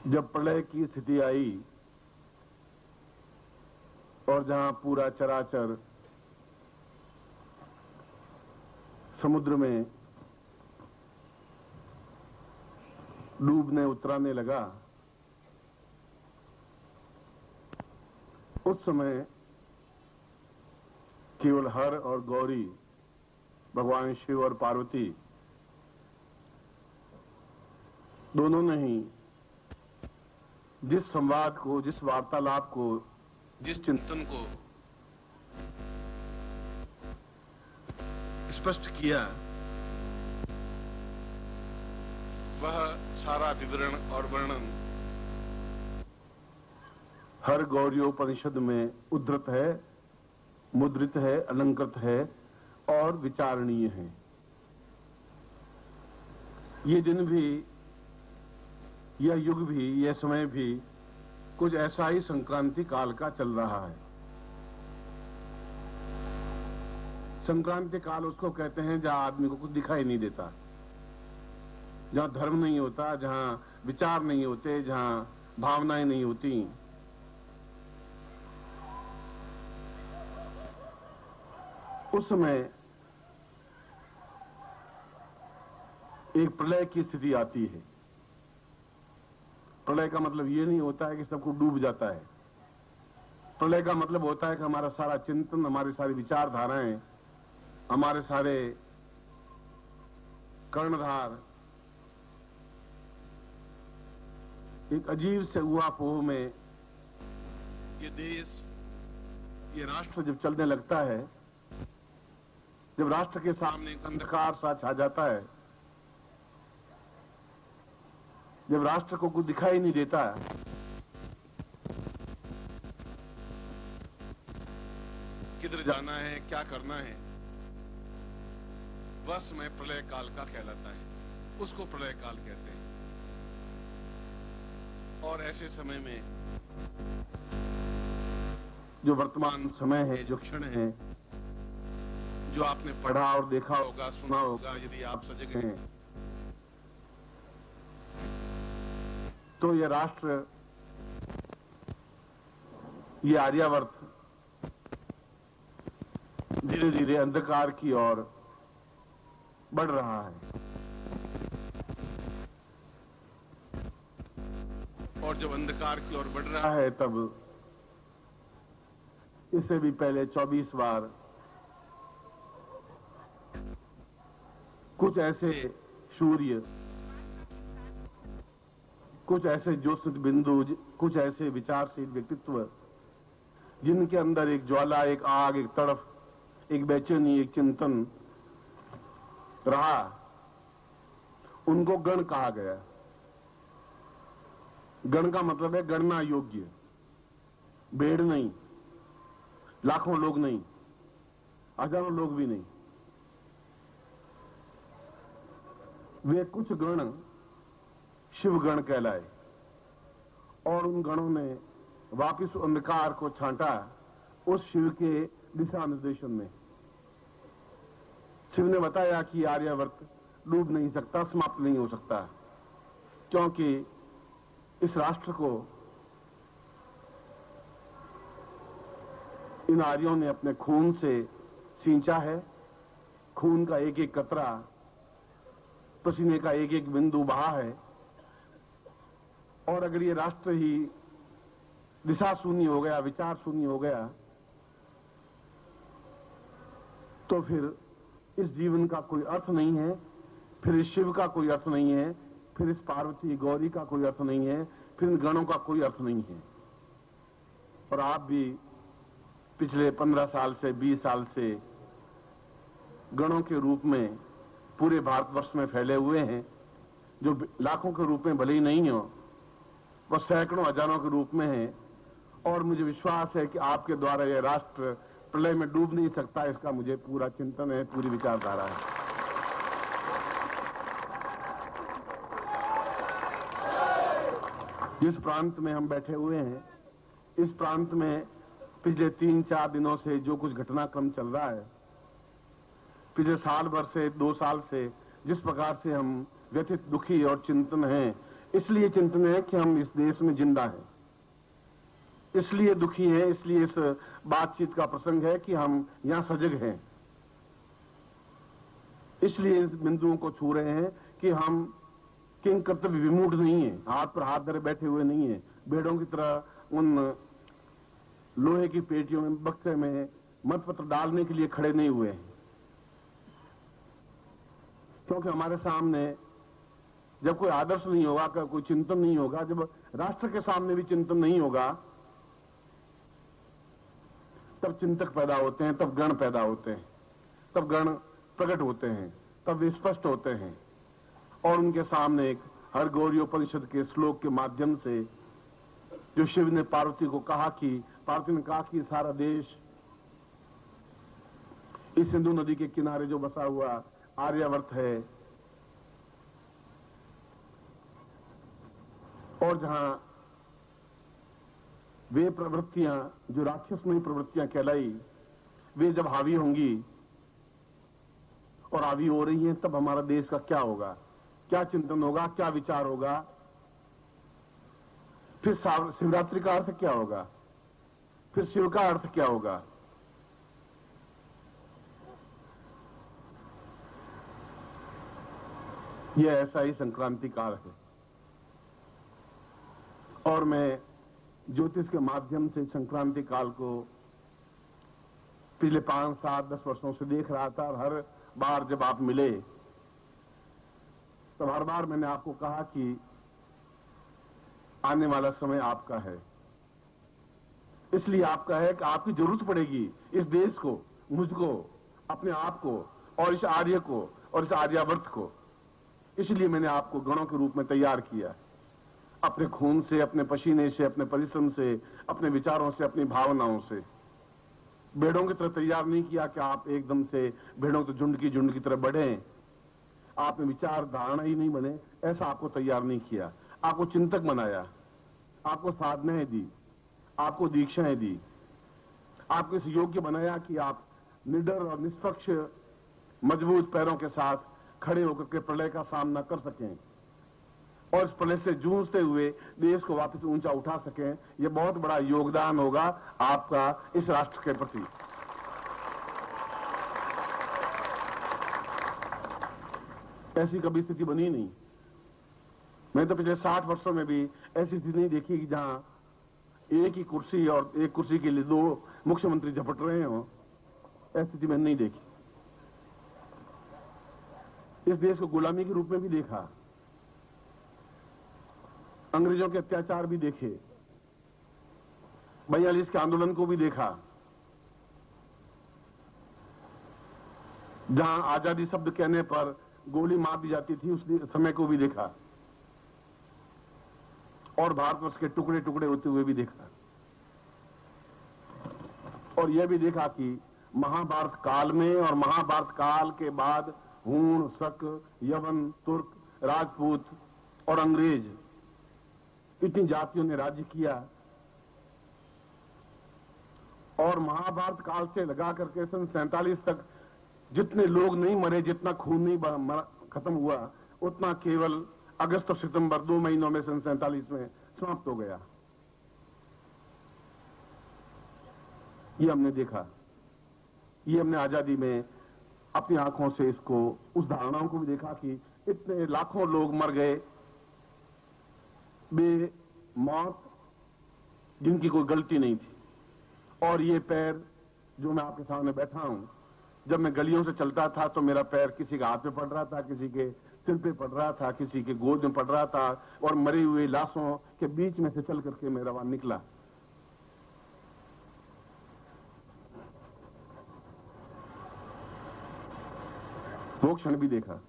जब प्रलय की स्थिति आई और जहां पूरा चराचर समुद्र में डूबने उतराने लगा, उस समय केवल हर और गौरी, भगवान शिव और पार्वती दोनों ने ही जिस संवाद को, जिस वार्तालाप को, जिस चिंतन को स्पष्ट किया, वह सारा विवरण और वर्णन हर गौरीयोपनिषद में उद्धृत है, मुद्रित है, अलंकृत है और विचारणीय है। ये दिन भी, यह युग भी, यह समय भी कुछ ऐसा ही संक्रांति काल का चल रहा है। संक्रांति काल उसको कहते हैं जहां आदमी को कुछ दिखाई नहीं देता, जहां धर्म नहीं होता, जहां विचार नहीं होते, जहां भावनाएं नहीं होती। उस समय एक प्रलय की स्थिति आती है। प्रलय का मतलब ये नहीं होता है कि सब कुछ डूब जाता है। प्रलय का मतलब होता है कि हमारा सारा चिंतन, हमारी सारी विचारधाराएं, हमारे सारे कर्णधार एक अजीब से ऊहापोह में, ये देश, ये राष्ट्र जब चलने लगता है, जब राष्ट्र के सामने एक अंधकार सा छा जाता है, जब राष्ट्र को कुछ दिखाई नहीं देता, किधर जाना है, क्या करना है, वह समय प्रलय काल का कहलाता है। उसको प्रलय काल कहते हैं। और ऐसे समय में जो वर्तमान समय है, जो क्षण है, जो आपने पढ़ा और देखा होगा, सुना होगा, यदि आप सजग हैं, तो यह राष्ट्र, ये आर्यावर्त धीरे धीरे अंधकार की ओर बढ़ रहा है। और जब अंधकार की ओर बढ़ रहा है, तब इससे भी पहले 24 बार कुछ ऐसे सूर्य, कुछ ऐसे ज्योत्स्ना बिंदु, कुछ ऐसे विचारशील व्यक्तित्व जिनके अंदर एक ज्वाला, एक आग, एक तड़फ, एक बेचैनी, एक चिंतन रहा, उनको गण कहा गया। गण का मतलब है गणना योग्य, भीड़ नहीं, लाखों लोग नहीं, हजारों लोग भी नहीं। वे कुछ गण शिवगण कहलाए और उन गणों ने वापिस अंधकार को छांटा उस शिव के दिशा निर्देशन में। शिव ने बताया कि आर्यावर्त डूब नहीं सकता, समाप्त नहीं हो सकता, क्योंकि इस राष्ट्र को इन आर्यों ने अपने खून से सींचा है। खून का एक एक कतरा, पसीने का एक एक बिंदु बहा है। और अगर ये राष्ट्र ही दिशा शून्य हो गया, विचार शून्य हो गया, तो फिर इस जीवन का कोई अर्थ नहीं है, फिर इस शिव का कोई अर्थ नहीं है, फिर इस पार्वती गौरी का कोई अर्थ नहीं है, फिर इन गणों का कोई अर्थ नहीं है। और आप भी पिछले 15 साल से 20 साल से गणों के रूप में पूरे भारतवर्ष में फैले हुए हैं, जो लाखों के रूप में भले ही नहीं हो, वह सैकड़ों हजारों के रूप में है। और मुझे विश्वास है कि आपके द्वारा यह राष्ट्र प्रलय में डूब नहीं सकता, इसका मुझे पूरा चिंतन है, पूरी विचारधारा है। जिस प्रांत में हम बैठे हुए हैं, इस प्रांत में पिछले 3-4 दिनों से जो कुछ घटनाक्रम चल रहा है, पिछले साल भर से, 2 साल से जिस प्रकार से हम व्यथित, दुखी और चिंतन हैं, इसलिए चिंतन है कि हम इस देश में जिंदा हैं, इसलिए दुखी हैं, इसलिए इस बातचीत का प्रसंग है कि हम यहां सजग हैं, इसलिए इस बिंदुओं को छू रहे हैं कि हम किंग कर्तव्य विमूढ़ नहीं है, हाथ पर हाथ धरे बैठे हुए नहीं है, भेड़ों की तरह उन लोहे की पेटियों में बक्से में मतपत्र डालने के लिए खड़े नहीं हुए हैं। क्योंकि हमारे सामने जब कोई आदर्श नहीं होगा, कोई चिंतन नहीं होगा, जब राष्ट्र के सामने भी चिंतन नहीं होगा, तब चिंतक पैदा होते हैं, तब गण पैदा होते हैं, तब गण प्रकट होते हैं, तब वे स्पष्ट होते हैं। और उनके सामने एक हरगौर्योपनिषद के श्लोक के माध्यम से जो शिव ने पार्वती को कहा कि पार्वती ने कहा कि सारा देश इस सिंधु नदी के किनारे जो बसा हुआ आर्यावर्त है, और जहां वे प्रवृत्तियां जो राक्षसमयी प्रवृत्तियां कहलाई, वे जब हावी होंगी और हावी हो रही हैं, तब हमारा देश का क्या होगा, क्या चिंतन होगा, क्या विचार होगा, फिर शिवरात्रि का अर्थ क्या होगा, फिर शिव का अर्थ क्या होगा। यह ऐसा ही संक्रांति काल है, और मैं ज्योतिष के माध्यम से संक्रांति काल को पिछले 5, 7, 10 वर्षों से देख रहा था। और हर बार जब आप मिले, तब हर बार मैंने आपको कहा कि आने वाला समय आपका है, इसलिए आपका है कि आपकी जरूरत पड़ेगी इस देश को, मुझको, अपने आप को, और इस आर्य को, और इस आर्यावर्त को। इसलिए मैंने आपको गणों के रूप में तैयार किया, अपने खून से, अपने पसीने से, अपने परिश्रम से, अपने विचारों से, अपनी भावनाओं से। भेड़ों की तरह तैयार नहीं किया कि आप एकदम से भेड़ों के झुंड की तरह बढ़े, आप में विचार धारणा ही नहीं बने, ऐसा आपको तैयार नहीं किया। आपको चिंतक बनाया, आपको साधनाएं दी, आपको दीक्षाएं दी, आपको इस योग्य बनाया कि आप निडर और निष्पक्ष मजबूत पैरों के साथ खड़े होकर के प्रलय का सामना कर सकें, और इस प्रलय से जूझते हुए देश को वापस ऊंचा उठा सकें। यह बहुत बड़ा योगदान होगा आपका इस राष्ट्र के प्रति। ऐसी कभी स्थिति बनी नहीं। मैं तो पिछले 60 वर्षों में भी ऐसी स्थिति नहीं देखी कि जहां एक ही कुर्सी और एक कुर्सी के लिए 2 मुख्यमंत्री झपट रहे हो। ऐसी स्थिति मैंने नहीं देखी। इस देश को गुलामी के रूप में भी देखा, अंग्रेजों के अत्याचार भी देखे, 42 के आंदोलन को भी देखा, जहां आजादी शब्द कहने पर गोली मार दी जाती थी, उस समय को भी देखा, और भारतवर्ष के टुकड़े टुकड़े होते हुए भी देखा। और यह भी देखा कि महाभारत काल में और महाभारत काल के बाद हूण, शक, यवन, तुर्क, राजपूत और अंग्रेज, इतनी जातियों ने राज्य किया। और महाभारत काल से लगा करके सन 47 तक जितने लोग नहीं मरे, जितना खून नहीं खत्म हुआ, उतना केवल अगस्त और सितंबर 2 महीनों में सन 47 में समाप्त हो गया। ये हमने देखा, ये हमने आजादी में अपनी आंखों से इसको, उस धारणाओं को भी देखा कि इतने लाखों लोग मर गए बेमौत, जिनकी कोई गलती नहीं थी। और ये पैर जो मैं आपके सामने बैठा हूं, जब मैं गलियों से चलता था तो मेरा पैर किसी के हाथ पे पड़ रहा था, किसी के सिर पे पड़ रहा था, किसी के गोद में पड़ रहा था, और मरी हुई लाशों के बीच में से चल करके मेरा वहां निकला। वो क्षण भी देखा।